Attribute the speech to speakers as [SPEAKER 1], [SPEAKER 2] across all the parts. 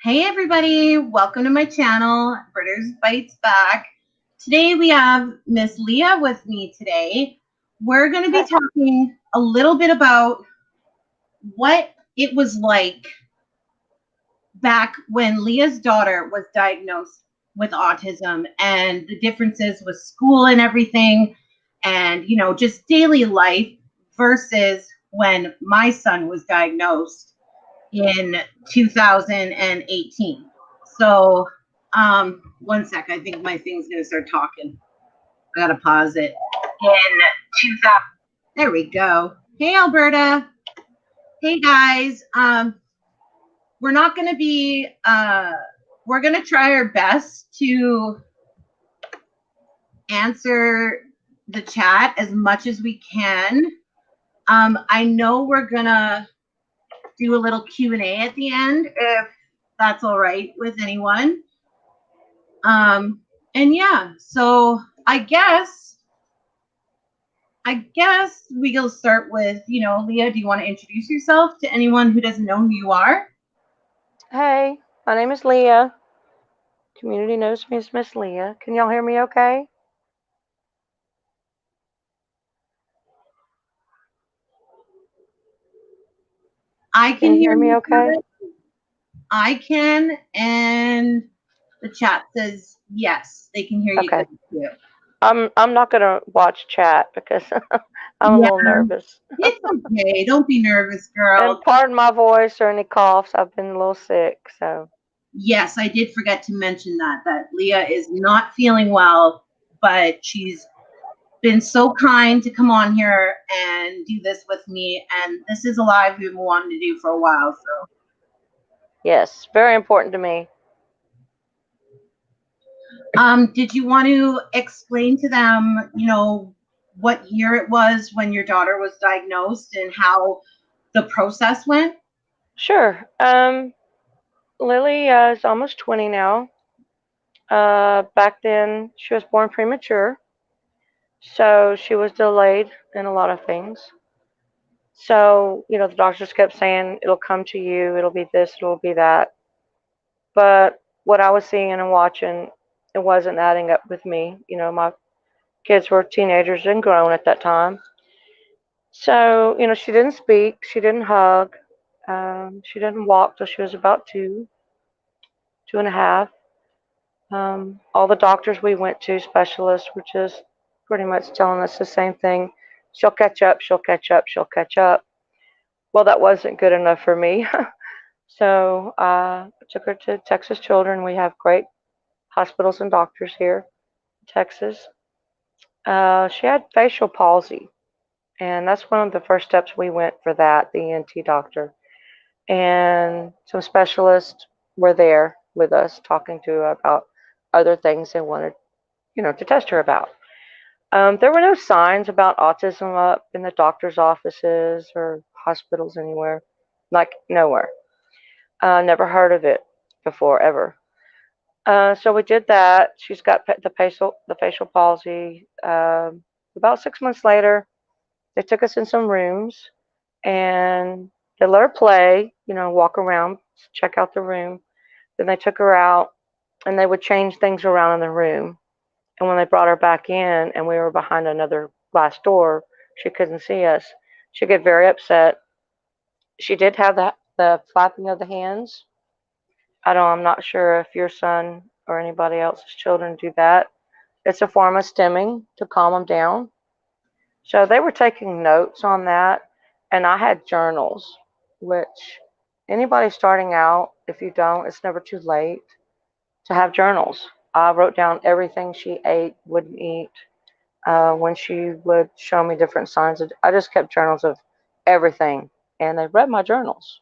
[SPEAKER 1] Hey everybody, welcome to my channel, Britters Bites Back. Today we have Miss Leah with me today. We're going to be talking a little bit about what it was like back when Leah's daughter was diagnosed with autism and the differences with school and everything and, just daily life versus when my son was diagnosed in 2018. So, one sec. I think my thing's gonna start talking. I gotta pause it. In 2000, there we go. Hey, Alberta. Hey, guys. We're not gonna be. We're gonna try our best to answer the chat as much as we can. I know we're gonna do a little Q&A at the end if that's all right with anyone. And yeah, so I guess we'll start with, Leah, do you want to introduce yourself to anyone who doesn't know who you are?
[SPEAKER 2] Hey, my name is Leah. Community knows me as Miss Leah. Can y'all hear me okay?
[SPEAKER 1] I can
[SPEAKER 2] Can you
[SPEAKER 1] hear
[SPEAKER 2] hear me
[SPEAKER 1] you
[SPEAKER 2] okay?
[SPEAKER 1] good. I can, and the chat says yes, they can hear you
[SPEAKER 2] Okay.
[SPEAKER 1] good too.
[SPEAKER 2] I'm not gonna watch chat because I'm a
[SPEAKER 1] Yeah,
[SPEAKER 2] little nervous.
[SPEAKER 1] it's okay. Don't be nervous,
[SPEAKER 2] And
[SPEAKER 1] girl.
[SPEAKER 2] pardon my voice or any coughs. I've been a little sick, so
[SPEAKER 1] Yes, I did forget to mention that Leah is not feeling well, but she's been so kind to come on here and do this with me. And this is a live we've been wanting to do for a while. So,
[SPEAKER 2] yes, very important to me.
[SPEAKER 1] did you want to explain to them, what year it was when your daughter was diagnosed and how the process went?
[SPEAKER 2] Sure. Lily is almost 20 now. Back then she was born premature, so she was delayed in a lot of things. So, the doctors kept saying, it'll come to you, it'll be this, it'll be that. But what I was seeing and watching, it wasn't adding up with me. My kids were teenagers and grown at that time. So, she didn't speak, she didn't hug, she didn't walk till she was about 2.5. All the doctors we went to, specialists, were just pretty much telling us the same thing. She'll catch up, she'll catch up, she'll catch up. Well, that wasn't good enough for me. So I took her to Texas Children. We have great hospitals and doctors here in Texas. She had facial palsy, and that's one of the first steps we went for that, the ENT doctor. And some specialists were there with us talking to her about other things they wanted, to test her about. There were no signs about autism up in the doctor's offices or hospitals anywhere, like nowhere. Never heard of it before, ever. So we did that. She's got the facial palsy. About 6 months later, they took us in some rooms and they let her play, walk around, check out the room. Then they took her out and they would change things around in the room. And when they brought her back in and we were behind another glass door, she couldn't see us. She'd get very upset. She did have the flapping of the hands. I'm not sure if your son or anybody else's children do that. It's a form of stimming to calm them down. So they were taking notes on that, and I had journals, which anybody starting out, if you don't, it's never too late to have journals. I wrote down everything she ate, wouldn't eat, when she would show me different signs. I just kept journals of everything, and they read my journals.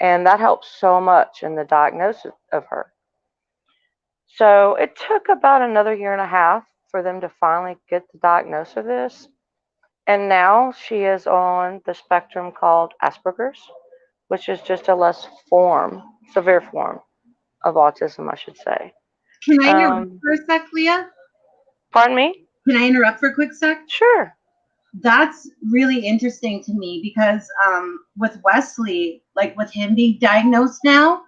[SPEAKER 2] And that helped so much in the diagnosis of her. So it took about another year and a half for them to finally get the diagnosis of this. And now she is on the spectrum called Asperger's, which is just a less severe form of autism, I should say.
[SPEAKER 1] Can I interrupt
[SPEAKER 2] Um,
[SPEAKER 1] for a sec, Leah?
[SPEAKER 2] Pardon me?
[SPEAKER 1] Can I interrupt for a quick sec?
[SPEAKER 2] Sure.
[SPEAKER 1] That's really interesting to me because with Wesley, like with him being diagnosed now,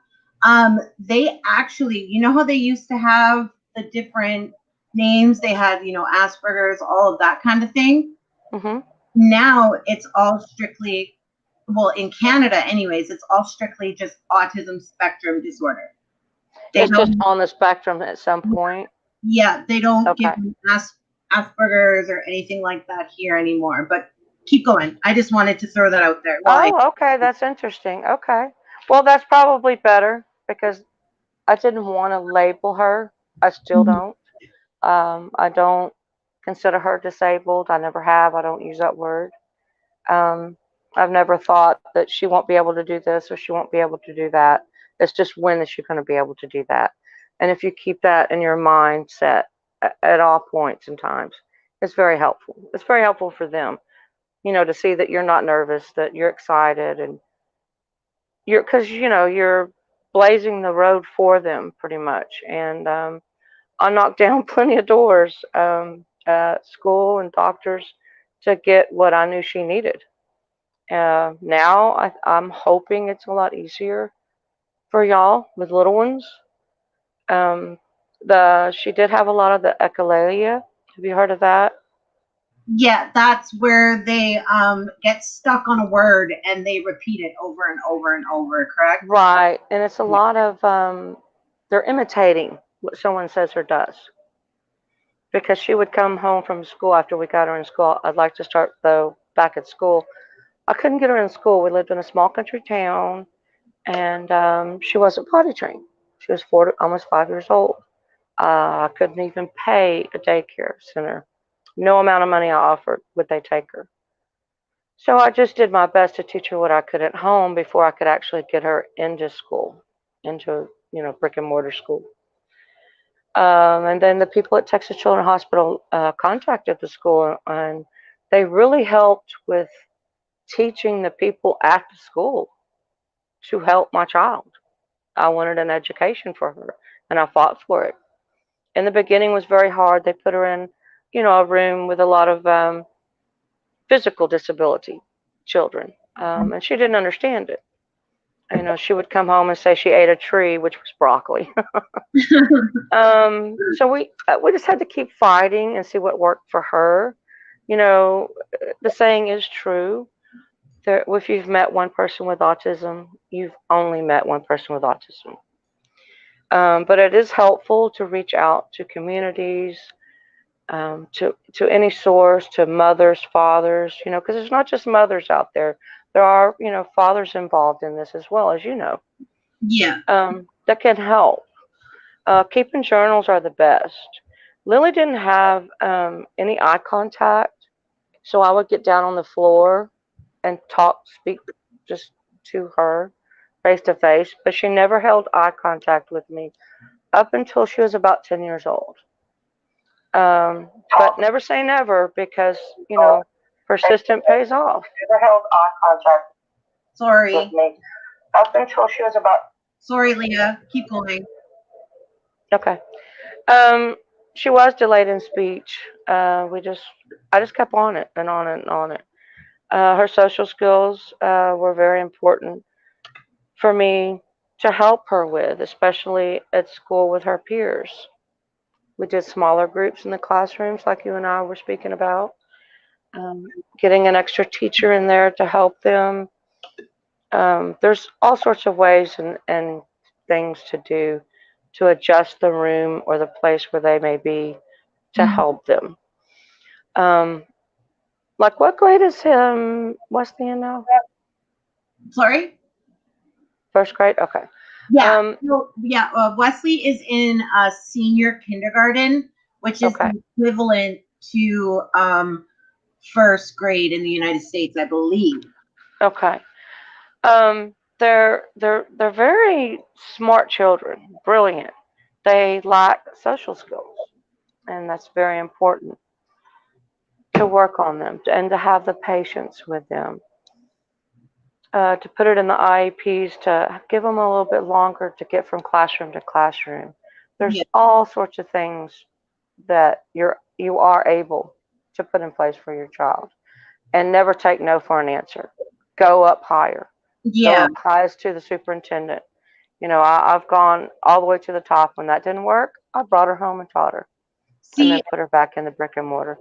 [SPEAKER 1] They actually, you know how they used to have the different names? They had, Asperger's, all of that kind of thing.
[SPEAKER 2] Mm-hmm.
[SPEAKER 1] Now it's all strictly, well, in Canada, anyways, it's all strictly just autism spectrum disorder. They
[SPEAKER 2] It's just
[SPEAKER 1] don't,
[SPEAKER 2] on the spectrum at some point.
[SPEAKER 1] yeah, they don't give
[SPEAKER 2] Okay.
[SPEAKER 1] Asperger's or anything like that here anymore. But keep going. I just wanted to throw that out there. Why?
[SPEAKER 2] Oh, okay. That's interesting. Okay. Well, that's probably better because I didn't want to label her. I still don't. I don't consider her disabled. I never have. I don't use that word. Um, I've never thought that she won't be able to do this or she won't be able to do that. It's just when is she going to be able to do that? And if you keep that in your mindset at all points and times, it's very helpful. It's very helpful for them, to see that you're not nervous, that you're excited, and because you're blazing the road for them pretty much. And I knocked down plenty of doors, at school and doctors, to get what I knew she needed. Now I'm hoping it's a lot easier for y'all with little ones. Um, the She did have a lot of the echolalia. Have you heard of that?
[SPEAKER 1] Yeah, that's where they get stuck on a word and they repeat it over and over and over, correct?
[SPEAKER 2] Right, and it's a lot of they're imitating what someone says or does. Because she would come home from school after we got her in school. I'd like to start though back at school. I couldn't get her in school. We lived in a small country town, and she wasn't potty trained. She was 4, almost 5 years old. I couldn't even pay a daycare center. No amount of money I offered would they take her. So I just did my best to teach her what I could at home before I could actually get her into school, into brick and mortar school. And then the people at Texas Children's Hospital contacted the school, and they really helped with teaching the people at the school to help my child. I wanted an education for her, and I fought for it. In the beginning, was very hard. They put her in, a room with a lot of physical disability children, and she didn't understand it. She would come home and say she ate a tree, which was broccoli. So we just had to keep fighting and see what worked for her. The saying is true. If you've met one person with autism, you've only met one person with autism. But it is helpful to reach out to communities, to any source, to mothers, fathers, because there's not just mothers out there. There are, fathers involved in this as well, as you know,
[SPEAKER 1] Yeah.
[SPEAKER 2] that can help. Keeping journals are the best. Lily didn't have any eye contact, so I would get down on the floor and speak just to her face to face, but she never held eye contact with me up until she was about 10 years old. But never say never because, persistent pays off. Never held eye contact
[SPEAKER 1] Sorry.
[SPEAKER 2] with me up until she was about.
[SPEAKER 1] Sorry, Leah. Keep going.
[SPEAKER 2] Okay. Um, she was delayed in speech. I just kept on it and on it and on it. Her social skills were very important for me to help her with, especially at school with her peers. We did smaller groups in the classrooms, like you and I were speaking about. Getting an extra teacher in there to help them. There's all sorts of ways and things to do to adjust the room or the place where they may be to help them. Like what grade is Wesley in now?
[SPEAKER 1] Sorry?
[SPEAKER 2] First grade? Okay.
[SPEAKER 1] Yeah. Wesley is in senior kindergarten, which is
[SPEAKER 2] Okay.
[SPEAKER 1] the equivalent to first grade in the United States, I believe.
[SPEAKER 2] Okay. They're very smart children, brilliant. They lack social skills, and that's very important to work on them and to have the patience with them. To put it in the IEPs, to give them a little bit longer to get from classroom to classroom. There's
[SPEAKER 1] Yeah.
[SPEAKER 2] all sorts of things that you are able to put in place for your child, and never take no for an answer. Go up higher. Go
[SPEAKER 1] Yeah.
[SPEAKER 2] up highest to the superintendent. I've gone all the way to the top. When that didn't work, I brought her home and taught her, and
[SPEAKER 1] See,
[SPEAKER 2] then put her back in the brick and mortar.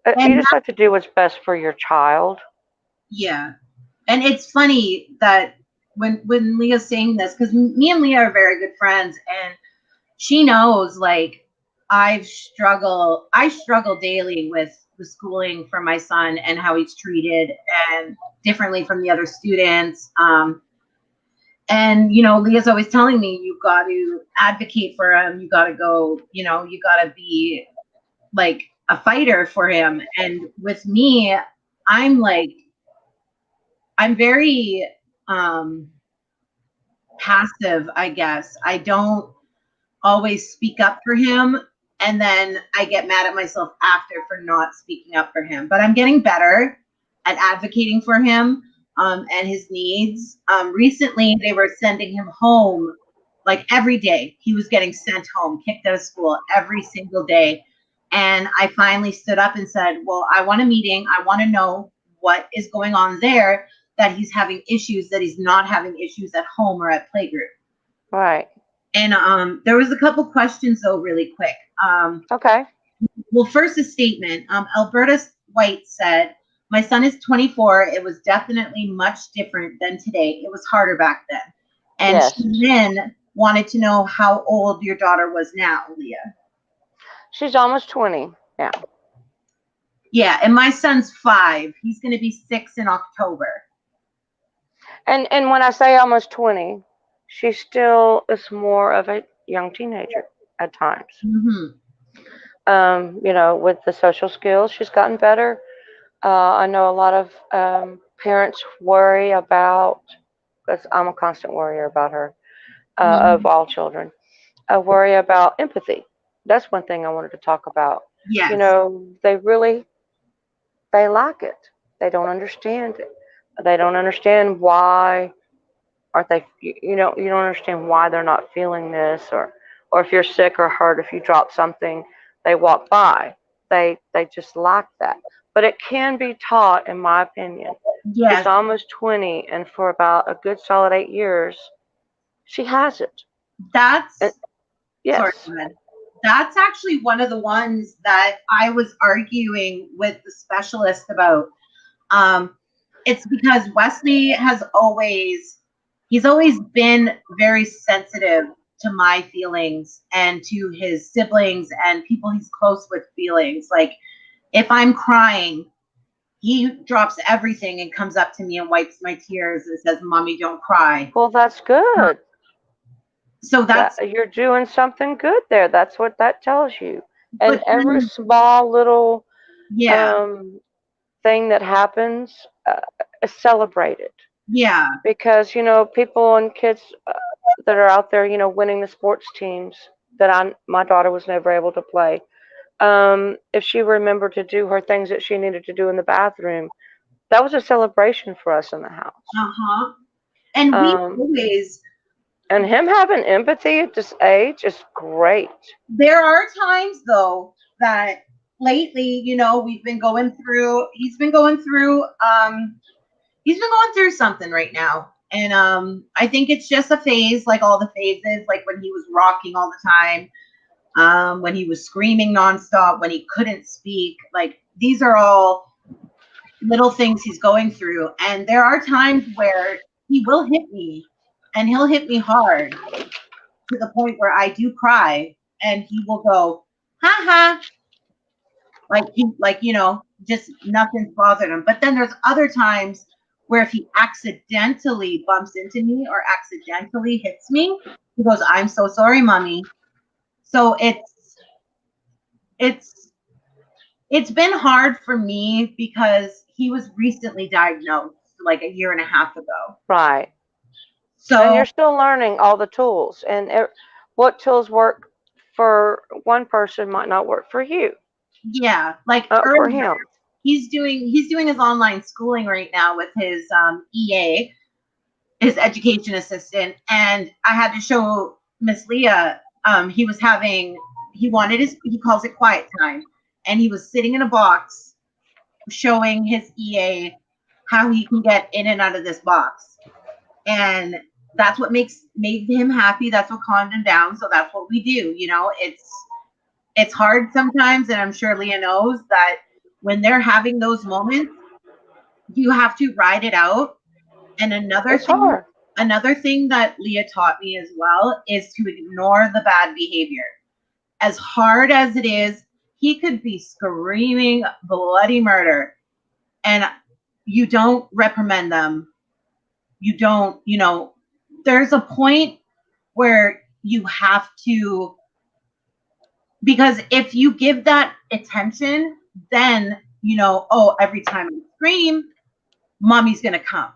[SPEAKER 2] You
[SPEAKER 1] and
[SPEAKER 2] just have to do what's best for your child.
[SPEAKER 1] yeah, and it's funny that when Leah's saying this, because me and Leah are very good friends, and she knows, like, I struggle daily with the schooling for my son and how he's treated and differently from the other students. And Leah's always telling me, you got to advocate for him, you got to go, you got to be like a fighter for him. And with me, I'm like, I'm very passive, I guess. I don't always speak up for him, and then I get mad at myself after for not speaking up for him. But I'm getting better at advocating for him, and his needs. Recently, they were sending him home like every day. He was getting sent home, kicked out of school every single day. And I finally stood up and said, well, I want a meeting. I want to know what is going on there, that he's having issues, that he's not having issues at home or at playgroup.
[SPEAKER 2] Right.
[SPEAKER 1] And there was a couple questions, though, really quick.
[SPEAKER 2] Okay.
[SPEAKER 1] Well, first, a statement. Alberta White said, my son is 24. It was definitely much different than today. It was harder back then. And
[SPEAKER 2] Yes.
[SPEAKER 1] she then wanted to know how old your daughter was now, Leah.
[SPEAKER 2] She's almost 20 now.
[SPEAKER 1] Yeah, and my son's 5. He's going to be 6 in October.
[SPEAKER 2] And when I say almost 20, she still is more of a young teenager at times.
[SPEAKER 1] Mm-hmm.
[SPEAKER 2] With the social skills, she's gotten better. I know a lot of parents worry about, because I'm a constant worrier about her, of all children. I worry about empathy. That's one thing I wanted to talk about.
[SPEAKER 1] Yes.
[SPEAKER 2] They lack it. They don't understand it. They don't understand why aren't they, you don't understand why they're not feeling this, or if you're sick or hurt, if you drop something, they walk by. They just lack that. But it can be taught, in my opinion.
[SPEAKER 1] Yes.
[SPEAKER 2] She's almost 20, and for about a good solid 8 years, she has it.
[SPEAKER 1] That's
[SPEAKER 2] yes.
[SPEAKER 1] Sorry, that's actually one of the ones that I was arguing with the specialist about. It's because Wesley he's always been very sensitive to my feelings and to his siblings and people he's close with feelings. Like, if I'm crying, he drops everything and comes up to me and wipes my tears and says, Mommy, don't cry.
[SPEAKER 2] Well, that's good.
[SPEAKER 1] So
[SPEAKER 2] you're doing something good there. That's what that tells you. And every small little thing that happens is celebrated.
[SPEAKER 1] Yeah.
[SPEAKER 2] Because, people and kids that are out there, winning the sports teams that my daughter was never able to play. If she remembered to do her things that she needed to do in the bathroom, that was a celebration for us in the house.
[SPEAKER 1] Uh-huh. And we always...
[SPEAKER 2] And him having empathy at this age is great.
[SPEAKER 1] There are times, though, that lately, he's been going through something right now. And I think it's just a phase, like all the phases, like when he was rocking all the time, when he was screaming nonstop, when he couldn't speak. Like, these are all little things he's going through. And there are times where he will hit me, and he'll hit me hard to the point where I do cry, and he will go, ha ha. Just nothing's bothered him. But then there's other times where if he accidentally bumps into me or accidentally hits me, he goes, I'm so sorry, Mommy. So it's been hard for me because he was recently diagnosed like a year and a half ago.
[SPEAKER 2] Right.
[SPEAKER 1] So,
[SPEAKER 2] and you're still learning all the tools, and what tools work for one person might not work for you.
[SPEAKER 1] Yeah, like
[SPEAKER 2] for him.
[SPEAKER 1] He's doing his online schooling right now with his EA, his education assistant, and I had to show Miss Leah. He calls it quiet time, and he was sitting in a box showing his EA how he can get in and out of this box. And that's what made him happy. That's what calmed him down. So that's what we do. It's hard sometimes, and I'm sure Leah knows that when they're having those moments, you have to ride it out. And
[SPEAKER 2] It's hard.
[SPEAKER 1] another thing that Leah taught me as well is to ignore the bad behavior. As hard as it is, he could be screaming bloody murder, and you don't reprimand them. You don't, there's a point where you have to, because if you give that attention, then, oh, every time I scream, mommy's going to come,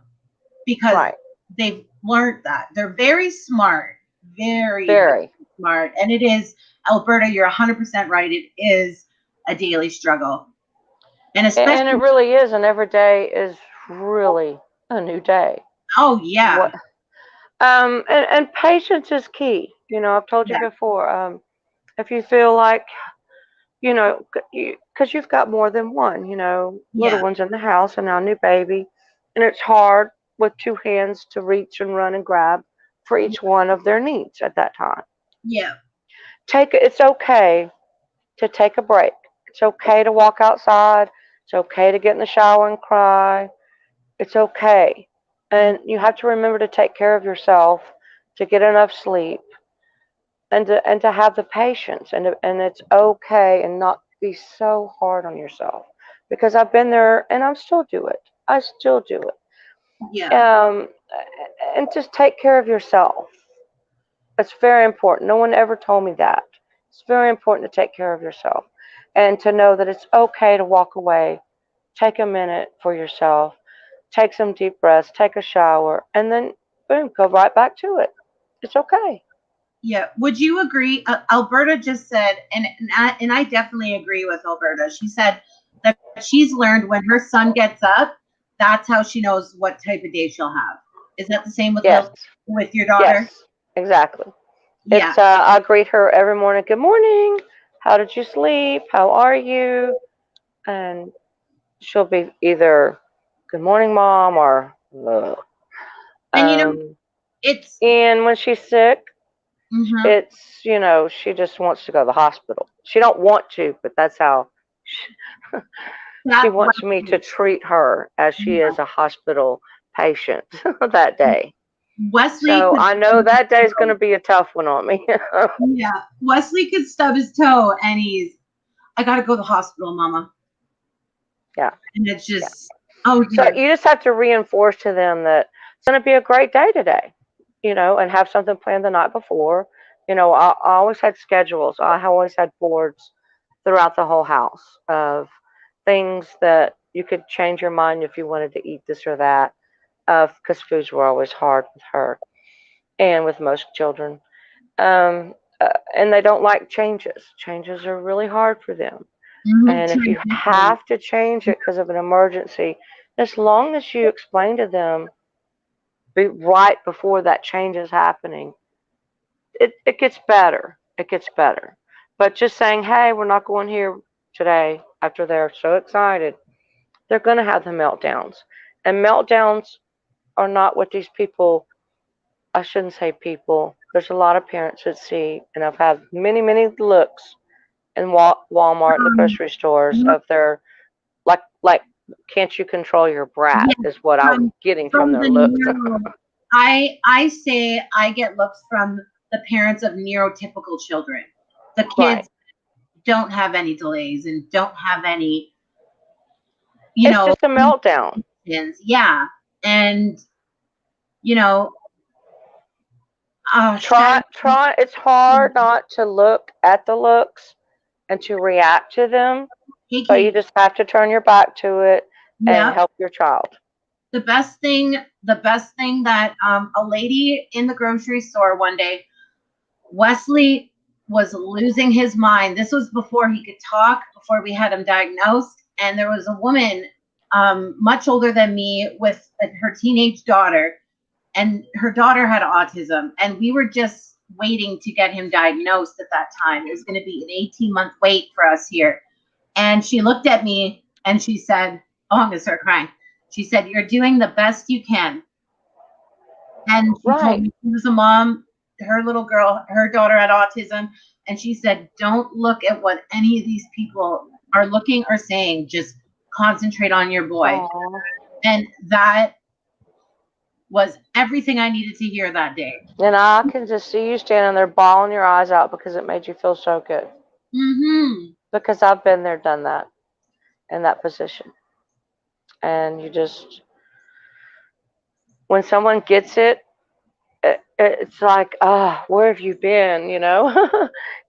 [SPEAKER 1] because
[SPEAKER 2] Right.
[SPEAKER 1] they've learned that. They're very smart, very,
[SPEAKER 2] Very.
[SPEAKER 1] smart. And it is, Alberta, you're 100% right. It is a daily struggle. And especially,
[SPEAKER 2] And it really is. And every day is really a new day.
[SPEAKER 1] oh, yeah.
[SPEAKER 2] What? And patience is key. I've told you
[SPEAKER 1] Yeah.
[SPEAKER 2] before. If you feel like, because you've got more than one, little
[SPEAKER 1] Yeah.
[SPEAKER 2] ones in the house and now a new baby, and it's hard with two hands to reach and run and grab for each one of their needs at that time.
[SPEAKER 1] Yeah.
[SPEAKER 2] It's okay to take a break. It's okay to walk outside. It's okay to get in the shower and cry. It's okay. And you have to remember to take care of yourself, to get enough sleep, and to have the patience, and it's okay, and not be so hard on yourself, because I've been there and I still do it. I still do it.
[SPEAKER 1] Yeah.
[SPEAKER 2] And just take care of yourself. It's very important. No one ever told me that. It's very important to take care of yourself and to know that it's okay to walk away, take a minute for yourself, take some deep breaths, take a shower, and then boom, go right back to it. It's okay.
[SPEAKER 1] Yeah. Would you agree? Alberta just said, and I definitely agree with Alberta. She said that she's learned when her son gets up, that's how she knows what type of day she'll have. Is that the same with
[SPEAKER 2] Yes.
[SPEAKER 1] with your daughter?
[SPEAKER 2] Yes. Exactly.
[SPEAKER 1] Yeah.
[SPEAKER 2] I greet her every morning. Good morning. How did you sleep? How are you? And she'll be either good morning, mom, or ugh.
[SPEAKER 1] And
[SPEAKER 2] Um,
[SPEAKER 1] it's
[SPEAKER 2] and when she's sick,
[SPEAKER 1] mhm.
[SPEAKER 2] it's she just wants to go to the hospital. She don't want to, but that's how she
[SPEAKER 1] That
[SPEAKER 2] wants me to treat her, as she is a hospital patient that day.
[SPEAKER 1] Wesley
[SPEAKER 2] So
[SPEAKER 1] could
[SPEAKER 2] I know that day is going to be a tough one on me.
[SPEAKER 1] yeah, Wesley could stub his toe and I gotta go to the hospital, mama.
[SPEAKER 2] Yeah.
[SPEAKER 1] And it's
[SPEAKER 2] Yeah.
[SPEAKER 1] just, oh
[SPEAKER 2] So
[SPEAKER 1] dear.
[SPEAKER 2] you just have to reinforce to them that it's going to be a great day today, and have something planned the night before. I always had schedules. I always had boards throughout the whole house of things that you could change your mind if you wanted to eat this or that. Because foods were always hard with her and with most children. And they don't like changes. Changes are really hard for them. And if you
[SPEAKER 1] Transition.
[SPEAKER 2] have to change it because of an emergency, as long as you explain to them right before that change is happening, it gets better. It gets better. But just saying, hey, we're not going here today, after they're so excited, they're going to have the meltdowns. And meltdowns are not what these people, I shouldn't say people, there's a lot of parents that see, and I've had many, many looks in Walmart and the grocery stores
[SPEAKER 1] From,
[SPEAKER 2] of their, like, can't you control your brat,
[SPEAKER 1] yeah,
[SPEAKER 2] is what I was getting from
[SPEAKER 1] from
[SPEAKER 2] their
[SPEAKER 1] the
[SPEAKER 2] looks.
[SPEAKER 1] neuro. I say I get looks from the parents of neurotypical children. The
[SPEAKER 2] Right.
[SPEAKER 1] kids don't have any delays and don't have any,
[SPEAKER 2] It's just a meltdown.
[SPEAKER 1] yeah. And you know,
[SPEAKER 2] Try, try. It's hard not to look at the looks and to react to them,
[SPEAKER 1] hey
[SPEAKER 2] but you
[SPEAKER 1] Kate,
[SPEAKER 2] just have to turn your back to it and
[SPEAKER 1] yeah.
[SPEAKER 2] help your child.
[SPEAKER 1] The best thing that a lady in the grocery store one day, Wesley was losing his mind. This was before he could talk, before we had him diagnosed. And there was a woman much older than me with her teenage daughter, and her daughter had autism. And we were just waiting to get him diagnosed at that time. It was going to be an 18-month wait for us here. And she looked at me and she said, oh, I'm going to start crying. She said, you're doing the best you can. And she told
[SPEAKER 2] Right.
[SPEAKER 1] me she was a mom, her little girl, her daughter had autism, and she said, don't look at what any of these people are looking or saying, just concentrate on your boy.
[SPEAKER 2] Oh.
[SPEAKER 1] And that was everything I needed to hear that day.
[SPEAKER 2] And I can just see you standing there bawling your eyes out because it made you feel so good.
[SPEAKER 1] Mm-hmm.
[SPEAKER 2] Because I've been there, done that, in that position. And you just, when someone gets it, it's like, ah, where have you been, you know?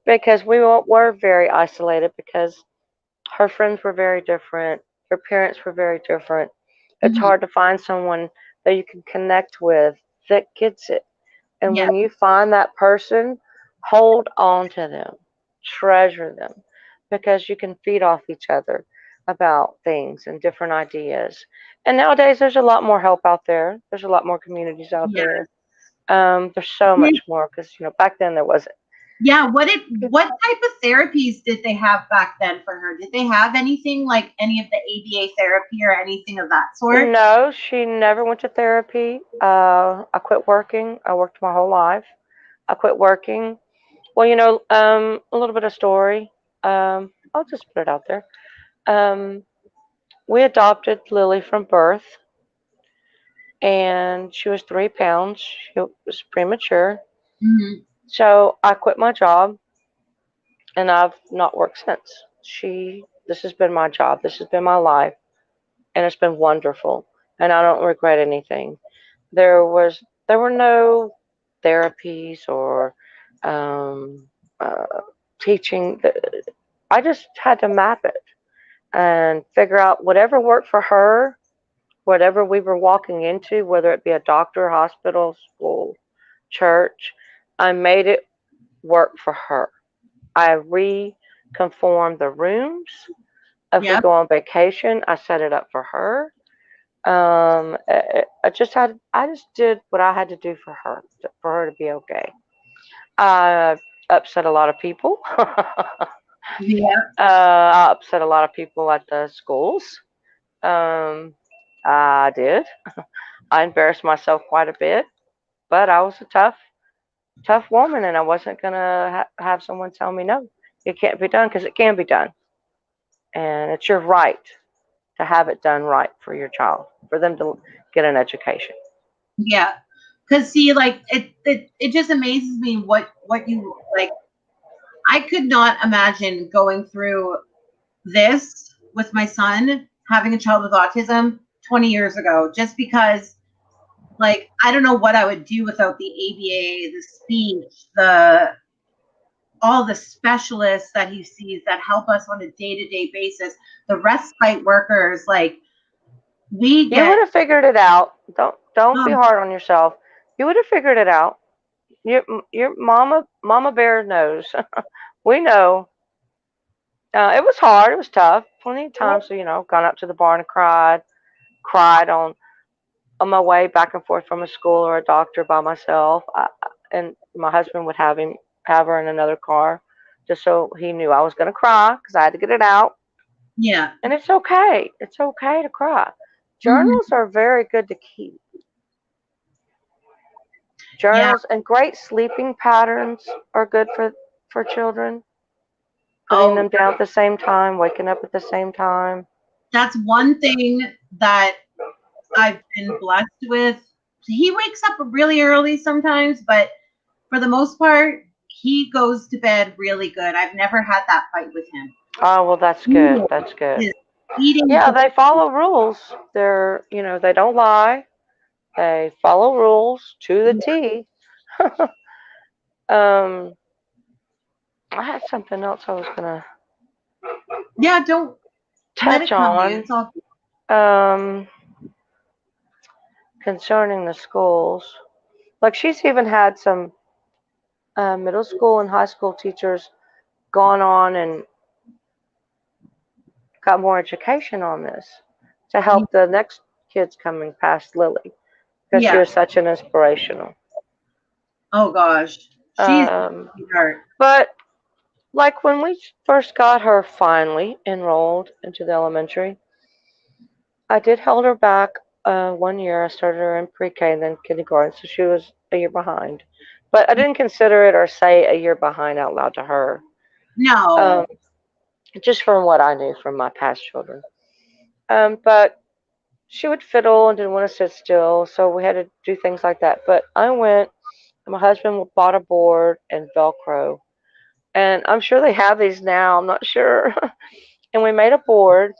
[SPEAKER 2] Because we were very isolated because her friends were very different, her parents were very different. It's
[SPEAKER 1] Mm-hmm.
[SPEAKER 2] hard to find someone that you can connect with that gets it. And
[SPEAKER 1] Yeah.
[SPEAKER 2] when you find that person, hold on to them, treasure them, because you can feed off each other about things and different ideas. And nowadays, there's a lot more help out there. There's a lot more communities out
[SPEAKER 1] Yeah.
[SPEAKER 2] there. There's so much more because back then there wasn't.
[SPEAKER 1] Yeah. What type of therapies did they have back then for her? Did they have anything like any of the ABA therapy or anything of that sort?
[SPEAKER 2] No, she never went to therapy. I quit working. I worked my whole life. I quit working. Well, a little bit of story. I'll just put it out there. We adopted Lily from birth, and she was 3 pounds. She was premature.
[SPEAKER 1] Mm-hmm.
[SPEAKER 2] So I quit my job, and I've not worked since. This has been my job. This has been my life, and it's been wonderful. And I don't regret anything. There were no therapies or um, uh, teaching. I just had to map it and figure out whatever worked for her, whatever we were walking into, whether it be a doctor, hospital, school, church. I made it work for her. I reconformed the rooms. If we
[SPEAKER 1] Yep.
[SPEAKER 2] go on vacation, I set it up for her. I just did what I had to do for her to be okay. I upset a lot of people.
[SPEAKER 1] Yeah.
[SPEAKER 2] I upset a lot of people at the schools. Um, I did. I embarrassed myself quite a bit, but I was a tough woman, and I wasn't gonna have someone tell me no, it can't be done because it can be done, and it's your right to have it done right for your child, for them to get an education.
[SPEAKER 1] Yeah. Cause see, like it just amazes me what you like. I could not imagine going through this with my son having a child with autism 20 years ago, just because like I don't know what I would do without the ABA, the speech, the all the specialists that he sees that help us on a day-to-day basis, the respite workers, like we
[SPEAKER 2] You would
[SPEAKER 1] get
[SPEAKER 2] have figured it out. Don't be
[SPEAKER 1] um,
[SPEAKER 2] hard on yourself. You would have figured it out. Your mama bear knows. We know. It was hard. It was tough. Plenty of times, gone up to the barn and cried on my way back and forth from a school or a doctor by myself. And my husband would have her in another car, just so he knew I was going to cry because I had to get it out.
[SPEAKER 1] yeah.
[SPEAKER 2] And it's okay. It's okay to cry.
[SPEAKER 1] Mhm.
[SPEAKER 2] Journals are very good to keep.
[SPEAKER 1] Yeah.
[SPEAKER 2] Journals and great sleeping patterns are good for children. Putting
[SPEAKER 1] Oh,
[SPEAKER 2] them down at the same time, waking up at the same time.
[SPEAKER 1] that's one thing that I've been blessed with. He wakes up really early sometimes, but for the most part, he goes to bed really good. I've never had that fight with him.
[SPEAKER 2] Oh, well, that's good. That's good.
[SPEAKER 1] His eating,
[SPEAKER 2] Yeah, they follow rules. They don't lie. They follow rules to the T. um, I had something else I was gonna
[SPEAKER 1] yeah, don't let
[SPEAKER 2] touch
[SPEAKER 1] it come to you.
[SPEAKER 2] on.
[SPEAKER 1] It's all
[SPEAKER 2] Um, concerning the schools. Like she's even had some middle school and high school teachers gone on and got more education on this to
[SPEAKER 1] good.
[SPEAKER 2] help the next kids coming past Lily because she
[SPEAKER 1] Yeah.
[SPEAKER 2] was such an inspirational.
[SPEAKER 1] Oh gosh, she's a
[SPEAKER 2] Um,
[SPEAKER 1] sweetheart.
[SPEAKER 2] but like when we first got her finally enrolled into the elementary, I did hold her back one year. I started her in pre-K and then kindergarten, so she was a year behind. But I didn't consider it or say a year behind out loud to her,
[SPEAKER 1] No.
[SPEAKER 2] um, just from what I knew from my past children. But she would fiddle and didn't want to sit still, so we had to do things like that. But I went, and my husband bought a board and Velcro, and I'm sure they have these now. I'm not sure. And we made a board,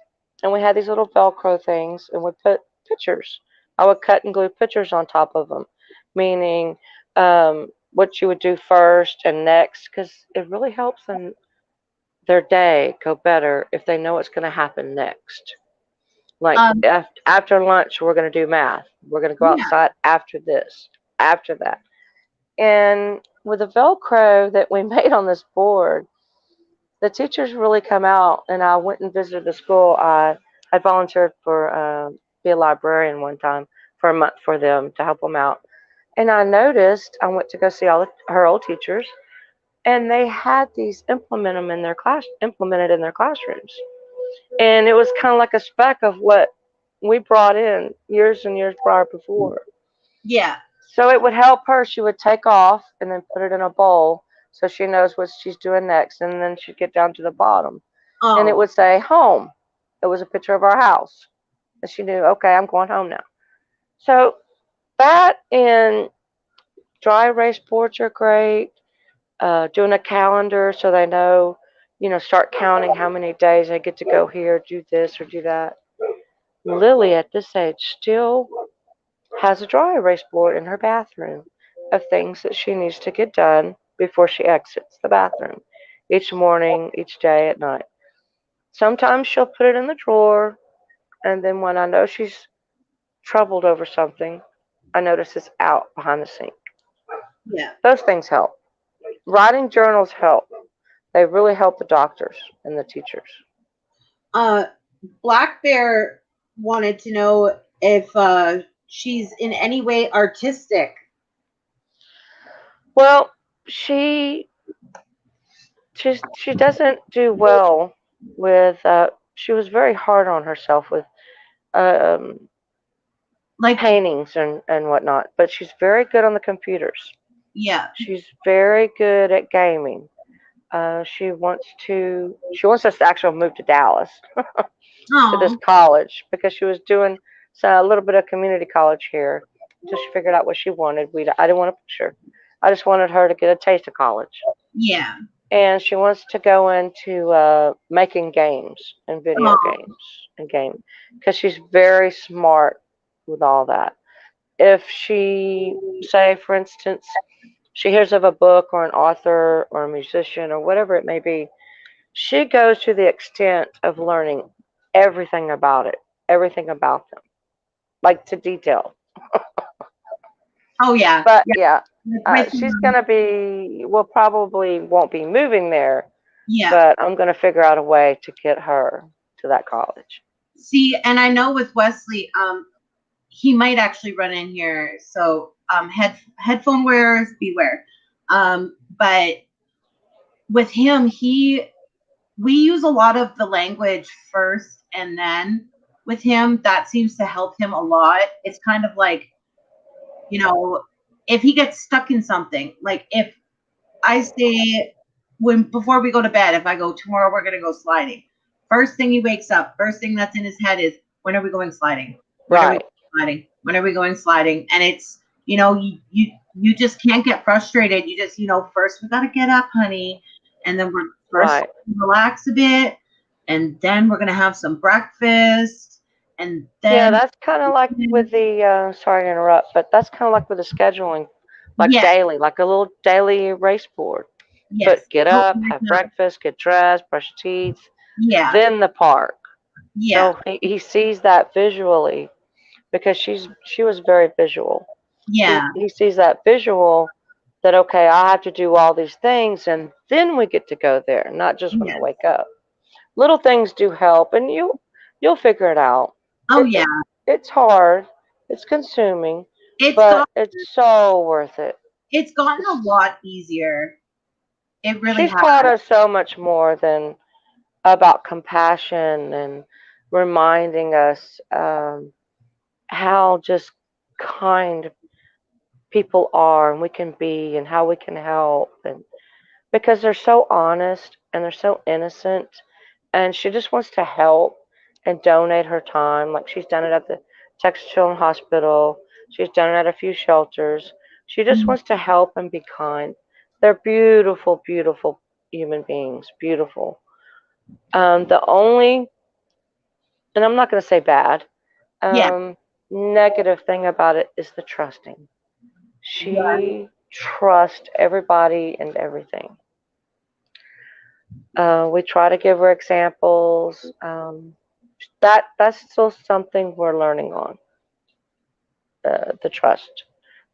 [SPEAKER 2] and we had these little Velcro things, and we put pictures. I would cut and glue pictures on top of them, meaning what you would do first and next, because it really helps them their day go better if they know what's going to happen next. Like
[SPEAKER 1] Um,
[SPEAKER 2] after lunch, we're going to do math. We're going to go
[SPEAKER 1] yeah.
[SPEAKER 2] outside after this, after that. And with the Velcro that we made on this board, the teachers really come out. And I went and visited the school. I volunteered for be a librarian one time for a month for them to help them out. And I noticed I went to go see all her old teachers, and they had these implemented in their classrooms. And it was kind of like a speck of what we brought in years and years prior before.
[SPEAKER 1] Yeah.
[SPEAKER 2] So it would help her. She would take off and then put it in a bowl so she knows what she's doing next. And then she'd get down to the bottom and it
[SPEAKER 1] Oh,
[SPEAKER 2] would say home. It was a picture of our house. And she knew, okay, I'm going home now. So that and dry erase boards are great. Doing a calendar so they know, start counting how many days they get to go here, do this or do that. Lily at this age still has a dry erase board in her bathroom of things that she needs to get done before she exits the bathroom each morning, each day, at night. Sometimes she'll put it in the drawer, and then when I know she's troubled over something, I notice it's out behind the sink.
[SPEAKER 1] yeah.
[SPEAKER 2] Those things help. Writing journals help. They really help the doctors and the teachers.
[SPEAKER 1] Uh, Black Bear wanted to know if she's in any way artistic.
[SPEAKER 2] Well, she doesn't do well with. She was very hard on herself with um,
[SPEAKER 1] Like,
[SPEAKER 2] paintings and whatnot, but she's very good on the computers.
[SPEAKER 1] yeah.
[SPEAKER 2] She's very good at gaming. She wants us to actually move to Dallas to this
[SPEAKER 1] Oh,
[SPEAKER 2] college because she was doing a little bit of community college here until she figured out what she wanted. I didn't want to push her. I just wanted her to get a taste of college.
[SPEAKER 1] yeah.
[SPEAKER 2] And she wants to go into making games and video
[SPEAKER 1] Oh,
[SPEAKER 2] games and game because she's very smart with all that. If she, say, for instance, she hears of a book or an author or a musician or whatever it may be, she goes to the extent of learning everything about them, like to detail.
[SPEAKER 1] oh yeah.
[SPEAKER 2] But
[SPEAKER 1] Yeah.
[SPEAKER 2] yeah,
[SPEAKER 1] My
[SPEAKER 2] she's gonna be. Well, probably won't be moving there,
[SPEAKER 1] yeah.
[SPEAKER 2] but I'm gonna figure out a way to get her to that college.
[SPEAKER 1] See, and I know with Wesley, he might actually run in here. So, headphone wearers beware. But with him, we use a lot of the language first, and then with him, that seems to help him a lot. It's kind of like, if he gets stuck in something, like if I say before we go to bed, if I go tomorrow we're gonna go sliding. First thing he wakes up, first thing that's in his head is, when are we going sliding? When are we
[SPEAKER 2] Right,
[SPEAKER 1] going sliding? When are we going sliding? And it's, you just can't get frustrated. You just, first we gotta get up, honey, and then we're first
[SPEAKER 2] right.
[SPEAKER 1] relax a bit, and then we're gonna have some breakfast, and
[SPEAKER 2] Yeah,
[SPEAKER 1] then
[SPEAKER 2] that's kind of like with the. Sorry to interrupt, but that's kind of like with the scheduling, like
[SPEAKER 1] yeah,
[SPEAKER 2] daily, like a little daily race board.
[SPEAKER 1] yes,
[SPEAKER 2] Put get
[SPEAKER 1] oh,
[SPEAKER 2] up, have breakfast, get dressed, brush your teeth,
[SPEAKER 1] yeah,
[SPEAKER 2] then the park.
[SPEAKER 1] yeah,
[SPEAKER 2] So he sees that visually because she was very visual. He
[SPEAKER 1] yeah,
[SPEAKER 2] he sees that visual that okay, I have to do all these things and then we get to go there, not just when I
[SPEAKER 1] yeah.
[SPEAKER 2] wake up. Little things do help, and you'll figure it out.
[SPEAKER 1] Oh
[SPEAKER 2] It,
[SPEAKER 1] yeah,
[SPEAKER 2] it it's hard, it's consuming,
[SPEAKER 1] it's got
[SPEAKER 2] but it's so worth it.
[SPEAKER 1] it's gotten a
[SPEAKER 2] It's,
[SPEAKER 1] lot easier. It really
[SPEAKER 2] she's
[SPEAKER 1] has.
[SPEAKER 2] taught us so much more than about compassion and reminding us how just kind people are and we can be and how we can help, and because they're so honest and they're so innocent, and she just wants to help and donate her time. Like she's done it at the Texas Children's Hospital. She's done it at a few shelters. She just
[SPEAKER 1] Mhm.
[SPEAKER 2] wants to help and be kind. They're beautiful, beautiful human beings. Beautiful. The only, and I'm not going to say bad,
[SPEAKER 1] Yeah.
[SPEAKER 2] um, negative thing about it is the trusting.
[SPEAKER 1] Right.
[SPEAKER 2] She trusts everybody and everything. We try to give her examples. That's still something we're learning on, the trust,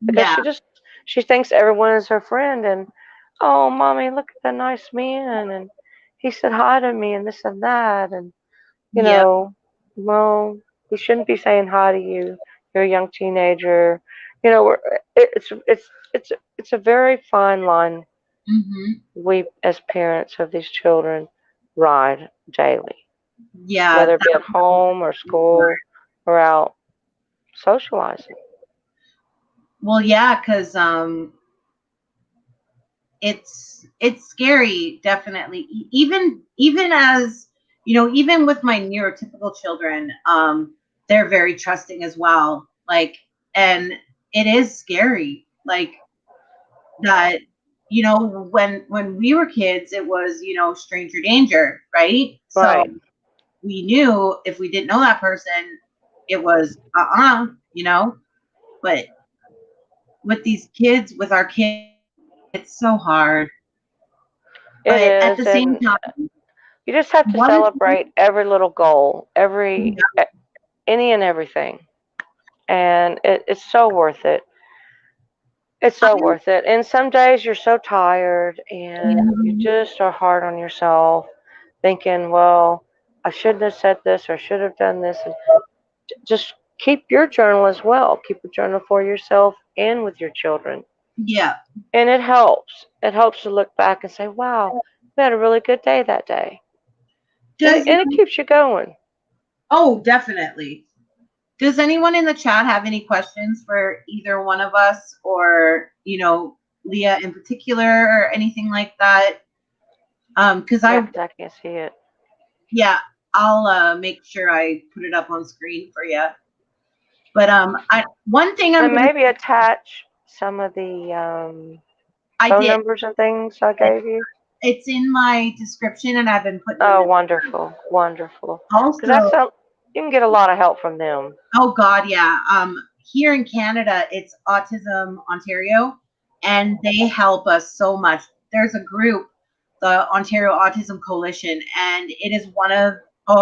[SPEAKER 2] because
[SPEAKER 1] Yeah.
[SPEAKER 2] she thinks everyone is her friend, and oh, mommy, look at that nice man, and he said hi to me, and this and that, and you
[SPEAKER 1] Yeah.
[SPEAKER 2] know, well, he shouldn't be saying hi to you. You're a young teenager. It's a very fine line
[SPEAKER 1] Hmm.
[SPEAKER 2] we as parents of these children ride daily,
[SPEAKER 1] Yeah.
[SPEAKER 2] whether it be at home or school or out socializing.
[SPEAKER 1] Well, yeah, because it's scary, definitely. Even as even with my neurotypical children, they're very trusting as well. Like, and it is scary, like that. When we were kids, it was stranger danger, right? So
[SPEAKER 2] Right.
[SPEAKER 1] we knew if we didn't know that person, it was But with these kids, with our kids, it's so hard.
[SPEAKER 2] It
[SPEAKER 1] But at the
[SPEAKER 2] is,
[SPEAKER 1] same
[SPEAKER 2] and
[SPEAKER 1] time,
[SPEAKER 2] you just have to
[SPEAKER 1] one of the
[SPEAKER 2] celebrate every little goal, any and everything, and it's so worth it. It's
[SPEAKER 1] I,
[SPEAKER 2] so worth it. And some days you're so tired and you
[SPEAKER 1] mhm,
[SPEAKER 2] just are hard on yourself, thinking, well, I shouldn't have said this or I should have done this. And just keep your journal as well. Keep a journal for yourself and with your children.
[SPEAKER 1] yeah.
[SPEAKER 2] And it helps. It helps to look back and say, wow, we had a really good day that day. And
[SPEAKER 1] Does
[SPEAKER 2] it keeps you going.
[SPEAKER 1] Oh, definitely. Does anyone in the chat have any questions for either one of us, or Leah in particular, or anything like that? Because
[SPEAKER 2] Yeah,
[SPEAKER 1] I
[SPEAKER 2] because I can't see it.
[SPEAKER 1] Yeah, I'll make sure I put it up on screen for you. But I one thing I'm
[SPEAKER 2] And
[SPEAKER 1] gonna
[SPEAKER 2] maybe attach some of the
[SPEAKER 1] I
[SPEAKER 2] phone
[SPEAKER 1] did.
[SPEAKER 2] numbers and things I gave you.
[SPEAKER 1] It's in my description, and I've been putting them
[SPEAKER 2] Oh,
[SPEAKER 1] in.
[SPEAKER 2] wonderful, wonderful. Because
[SPEAKER 1] Also,
[SPEAKER 2] you can get a lot of help from them.
[SPEAKER 1] oh God, yeah. Here in Canada, it's Autism Ontario, and they help us so much. There's a group, the Ontario Autism Coalition, and it is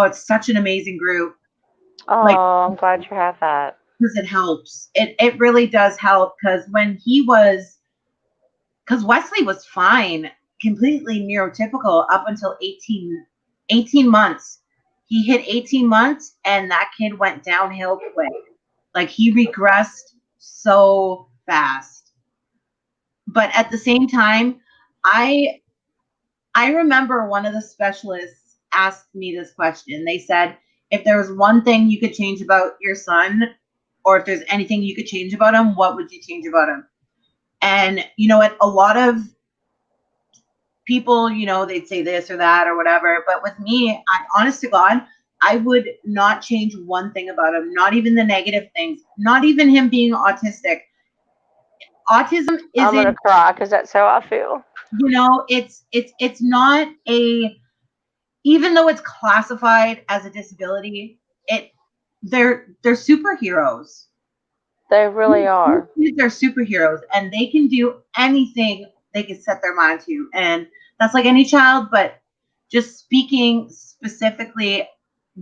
[SPEAKER 1] it's such an amazing group. Like,
[SPEAKER 2] Oh, I'm glad you have that.
[SPEAKER 1] because it helps. It really does help, because Wesley was fine, completely neurotypical up until 18 months. He hit 18 months, and that kid went downhill quick. Like, he regressed so fast. But at the same time, I I remember one of the specialists asked me this question. They said, if there was one thing you could change about your son, or if there's anything you could change about him, what would you change about him? And you know what? A lot of people, they'd say this or that or whatever. But with me, honest to God, I would not change one thing about him, not even the negative things, not even him being autistic. Autism
[SPEAKER 2] I'm gonna
[SPEAKER 1] isn't,
[SPEAKER 2] cry because that's how I feel.
[SPEAKER 1] it's not a, even though it's classified as a disability, it they're superheroes.
[SPEAKER 2] They really are.
[SPEAKER 1] They're superheroes, and they can do anything they can set their mind to. And that's like any child, but just speaking specifically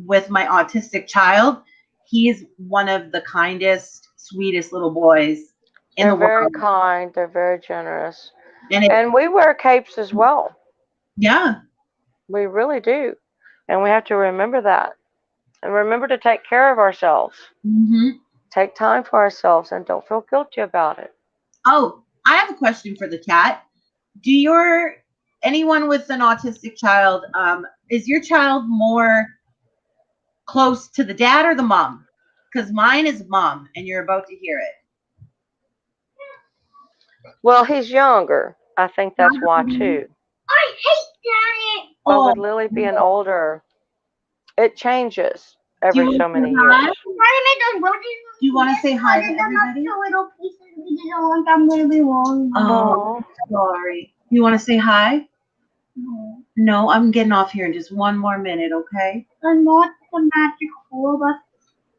[SPEAKER 1] with my autistic child, he's one of the kindest, sweetest little boys in
[SPEAKER 2] They're
[SPEAKER 1] the
[SPEAKER 2] very
[SPEAKER 1] world.
[SPEAKER 2] kind. They're very generous.
[SPEAKER 1] And
[SPEAKER 2] And we wear capes as well.
[SPEAKER 1] yeah.
[SPEAKER 2] We really do. And we have to remember that. And remember to take care of ourselves.
[SPEAKER 1] Hmm.
[SPEAKER 2] Take time for ourselves and don't feel guilty about it.
[SPEAKER 1] Oh, I have a question for the chat. Do your anyone with an autistic child, is your child more close to the dad or the mom? because mine is Mom, and you're about to hear it.
[SPEAKER 2] Well, he's younger. I think that's why too.
[SPEAKER 3] I hate that.
[SPEAKER 2] But with Lily being older, it changes
[SPEAKER 1] Do you
[SPEAKER 2] every
[SPEAKER 1] want
[SPEAKER 2] so
[SPEAKER 1] to
[SPEAKER 2] many
[SPEAKER 1] say hi?
[SPEAKER 2] years.
[SPEAKER 1] Do you want to say hi to everybody?
[SPEAKER 3] Little pieces we didn't want them to be long.
[SPEAKER 1] Oh, sorry. You want to say hi?
[SPEAKER 3] No.
[SPEAKER 1] No, I'm getting off here in just one more minute, okay?
[SPEAKER 3] I'm not the magic hole, but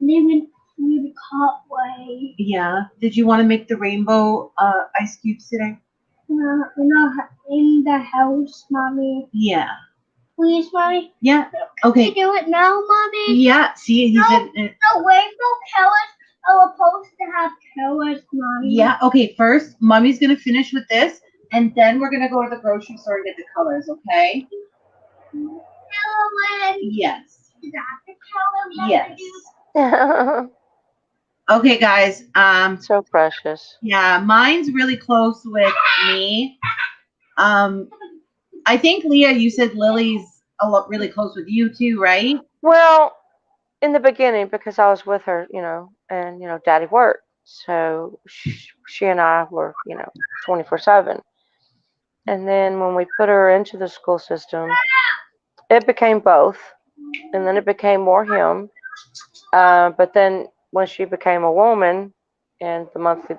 [SPEAKER 3] living through the cutway.
[SPEAKER 1] Yeah. Did you want to make the rainbow ice cubes today?
[SPEAKER 3] In the house, Mommy.
[SPEAKER 1] Yeah.
[SPEAKER 3] Please, Mommy.
[SPEAKER 1] Yeah.
[SPEAKER 3] Can
[SPEAKER 1] Okay.
[SPEAKER 3] you do it now, Mommy?
[SPEAKER 1] Yeah. See, he said.
[SPEAKER 3] The rainbow colors are supposed to have colors, Mommy.
[SPEAKER 1] Yeah. Okay. First, Mommy's gonna finish with this, and then we're gonna go to the grocery store and get the colors. Okay?
[SPEAKER 3] Colors.
[SPEAKER 1] Yes.
[SPEAKER 3] Is that the color?
[SPEAKER 1] Yes. Okay, guys.
[SPEAKER 2] So precious.
[SPEAKER 1] Yeah, mine's really close with me. I think Leah, you said Lily's really close with you too, right?
[SPEAKER 2] Well, in the beginning, because I was with her, and Daddy worked, so she and I were, 24/7. And then when we put her into the school system, it became both, and then it became more him. But then when she became a woman, and the monthly,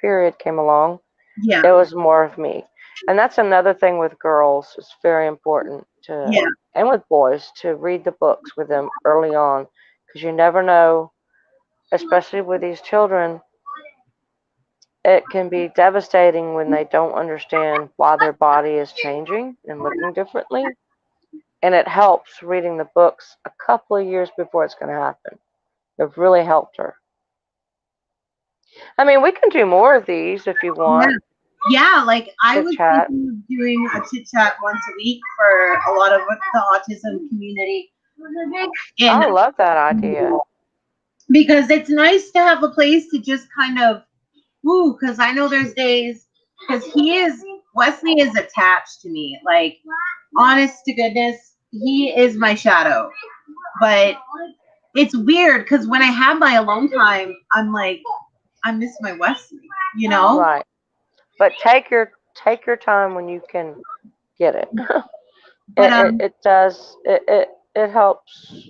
[SPEAKER 2] period came along,
[SPEAKER 1] Yeah.
[SPEAKER 2] it was more of me. And that's another thing with girls. It's very important
[SPEAKER 1] Yeah.
[SPEAKER 2] and with boys, to read the books with them early on, because you never know, especially with these children, it can be devastating when they don't understand why their body is changing and looking differently. And it helps reading the books a couple of years before it's going to happen. It really helped her. I mean, we can do more of these if you want.
[SPEAKER 1] Yeah, like I
[SPEAKER 2] Chit
[SPEAKER 1] was
[SPEAKER 2] chat.
[SPEAKER 1] thinking of doing a chit chat once a week for a lot of the autism community.
[SPEAKER 2] I love that idea.
[SPEAKER 1] Because it's nice to have a place to just kind of woo, because I know there's days, because Wesley is attached to me. Like, honest to goodness, he is my shadow. But it's weird because when I have my alone time, I'm like, I miss my Wesley,
[SPEAKER 2] Right. But take your time when you can get it.
[SPEAKER 1] But
[SPEAKER 2] it does. It helps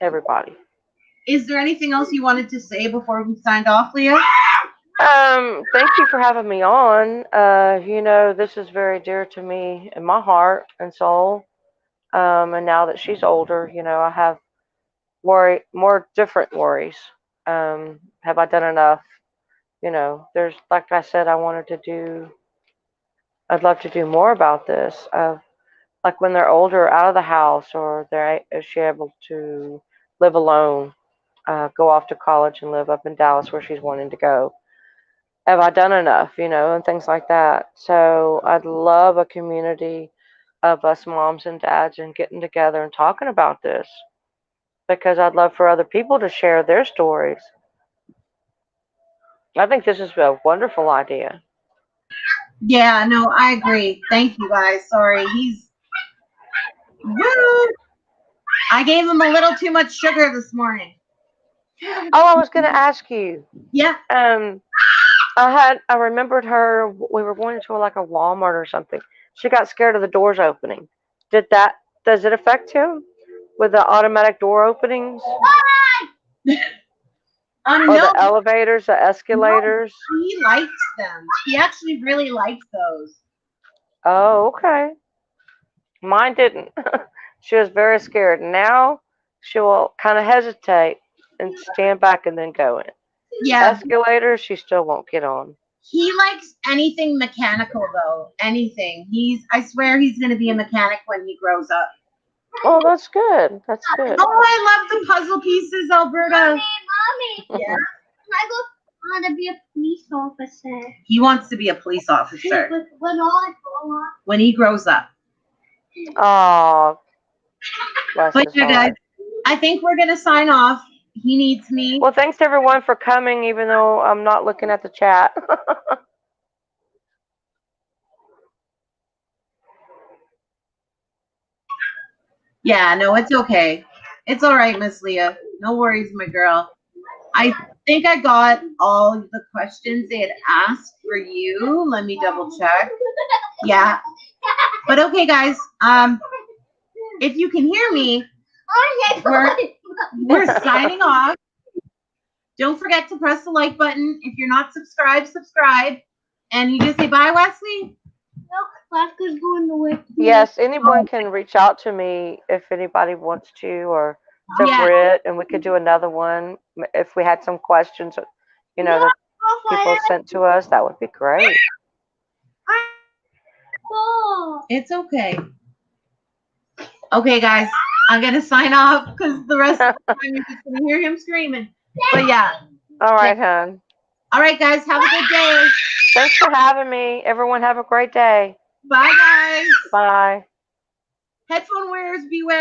[SPEAKER 2] everybody.
[SPEAKER 1] is there anything else you wanted to say before we signed off, Leah?
[SPEAKER 2] Thank you for having me on. This is very dear to me in my heart and soul. And now that she's older, I have more different worries. Have I done enough? There's, like I said, I'd love to do more about this. Like when they're older, out of the house, or is she able to live alone, go off to college and live up in Dallas where she's wanting to go? Have I done enough, and things like that. So I'd love a community of us moms and dads and getting together and talking about this, because I'd love for other people to share their stories. I think this is a wonderful idea.
[SPEAKER 1] Yeah, no, I agree. Thank you guys. Sorry, woo! I gave him a little too much sugar this morning.
[SPEAKER 2] Oh, I was going to ask you.
[SPEAKER 1] Yeah.
[SPEAKER 2] I remembered her. We were going to like a Walmart or something. She got scared of the doors opening. Does it affect him with the automatic door openings? Or
[SPEAKER 1] No,
[SPEAKER 2] the elevators, the escalators?
[SPEAKER 1] no, he likes them. He actually really likes those.
[SPEAKER 2] Oh, okay. Mine didn't. She was very scared. Now she will kind of hesitate and stand back and then go in.
[SPEAKER 1] Yeah.
[SPEAKER 2] Escalators, she still won't get on.
[SPEAKER 1] He likes anything mechanical though. Anything. I swear he's gonna be a mechanic when he grows up.
[SPEAKER 2] Oh, that's good. That's good.
[SPEAKER 1] Oh, I love the puzzle pieces, Alberta.
[SPEAKER 3] Mommy.
[SPEAKER 1] Yeah.
[SPEAKER 3] I want to be a police officer.
[SPEAKER 1] He wants to be a police officer
[SPEAKER 3] When
[SPEAKER 1] he grows up.
[SPEAKER 2] Oh,
[SPEAKER 1] But you guys, I think we're gonna sign off. He needs me.
[SPEAKER 2] Well, thanks everyone for coming, even though I'm not looking at the chat.
[SPEAKER 1] Yeah, no, it's okay. It's all right, Miss Leah. No worries, my girl. I think I got all the questions they had asked for you. Let me double check. Yeah. But okay, guys. If you can hear me, we're signing off. Don't forget to press the like button. If you're not subscribed, subscribe. And you just say bye, Wesley.
[SPEAKER 3] Alaska's going the way.
[SPEAKER 2] Yes, anyone can reach out to me if anybody wants to, or to
[SPEAKER 1] Yeah.
[SPEAKER 2] Britt, and we could do another one if we had some questions, that people sent to us. That would be great.
[SPEAKER 1] It's okay. Okay, guys, I'm gonna sign off because the rest of the time you're just gonna hear him screaming. But yeah.
[SPEAKER 2] All right, hon.
[SPEAKER 1] All right, guys, have a good day.
[SPEAKER 2] Thanks for having me. Everyone have a great day.
[SPEAKER 1] Bye, guys.
[SPEAKER 2] Bye.
[SPEAKER 1] Headphone wearers beware.